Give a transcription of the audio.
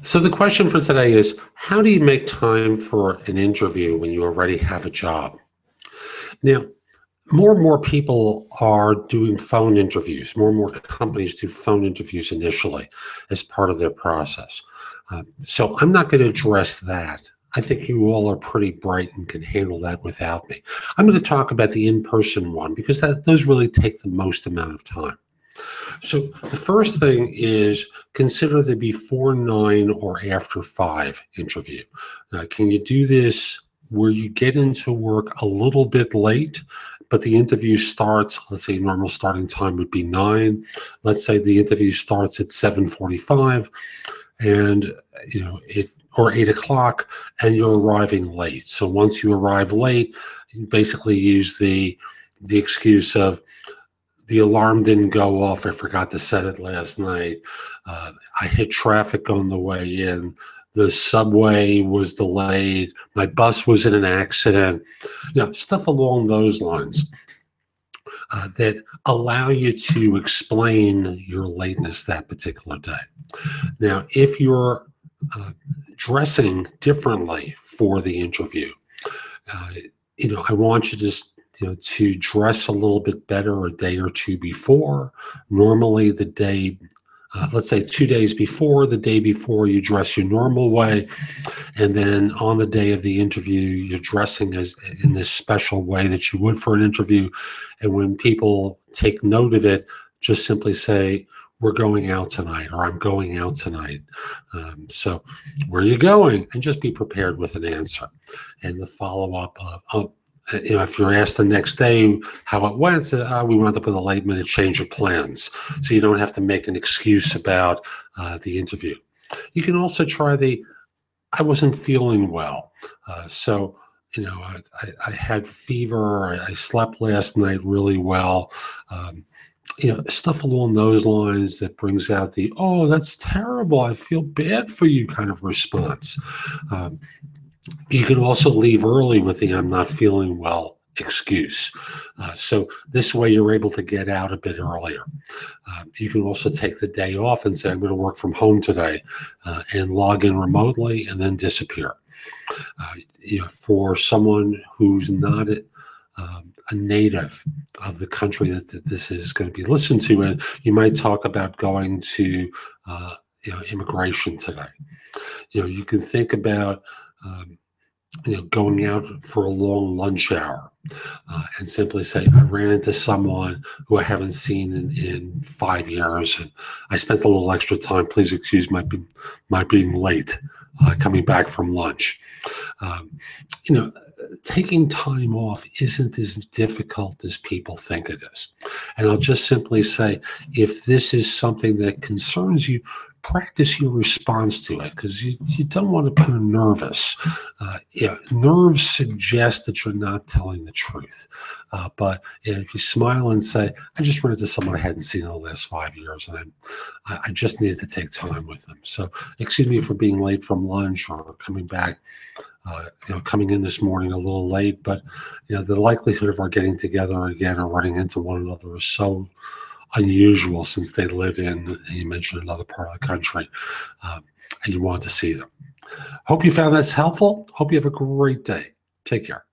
So the question for today is, how do you make time for an interview when you already have a job? Now, more and more people are doing phone interviews. More and more companies do phone interviews initially as part of their process. So I'm not going to address that. I think you all are pretty bright and can handle that without me. I'm going to talk about the in-person one because those really take the most amount of time. So the first thing is consider the before 9 or after 5 interview. Can you do this where you get into work a little bit late, but the interview starts, let's say normal starting time would be 9. Let's say the interview starts at 7:45 and or 8 o'clock and you're arriving late. So once you arrive late, you basically use the excuse of the alarm didn't go off. I forgot to set it last night. I hit traffic on the way in. The subway was delayed. My bus was in an accident. Stuff along those lines that allow you to explain your lateness that particular day. Now, if you're dressing differently for the interview, I want you to dress a little bit better a day or two before. Normally the day, let's say 2 days before, the day before you dress your normal way. And then on the day of the interview, you're dressing as in this special way that you would for an interview. And when people take note of it, just simply say, we're going out tonight, or I'm going out tonight. So where are you going? And just be prepared with an answer. And the follow-up, if you're asked the next day how it went, we wound up with a late-minute change of plans. So you don't have to make an excuse about the interview. You can also try I wasn't feeling well. I had fever. I slept last night really well. Stuff along those lines that brings out the, oh, that's terrible, I feel bad for you kind of response. You can also leave early with the I'm not feeling well excuse. So this way you're able to get out a bit earlier. You can also take the day off and say, I'm going to work from home today and log in remotely and then disappear. For someone who's not a native of the country that this is going to be listened to, and you might talk about going to immigration today. You can think about going out for a long lunch hour and simply say, I ran into someone who I haven't seen in 5 years, and I spent a little extra time. Please excuse my being late coming back from lunch. Taking time off isn't as difficult as people think it is. And I'll just simply say, if this is something that concerns you, practice your response to it, because you don't want to appear nervous. Nerves suggest that you're not telling the truth. But if you smile and say, I just ran into someone I hadn't seen in the last 5 years, and I just needed to take time with them. So excuse me for being late from lunch or coming back, coming in this morning a little late, but the likelihood of our getting together again or running into one another is so unusual since they live in, you mentioned, another part of the country, and you want to see them. Hope you found this helpful. Hope you have a great day. Take care.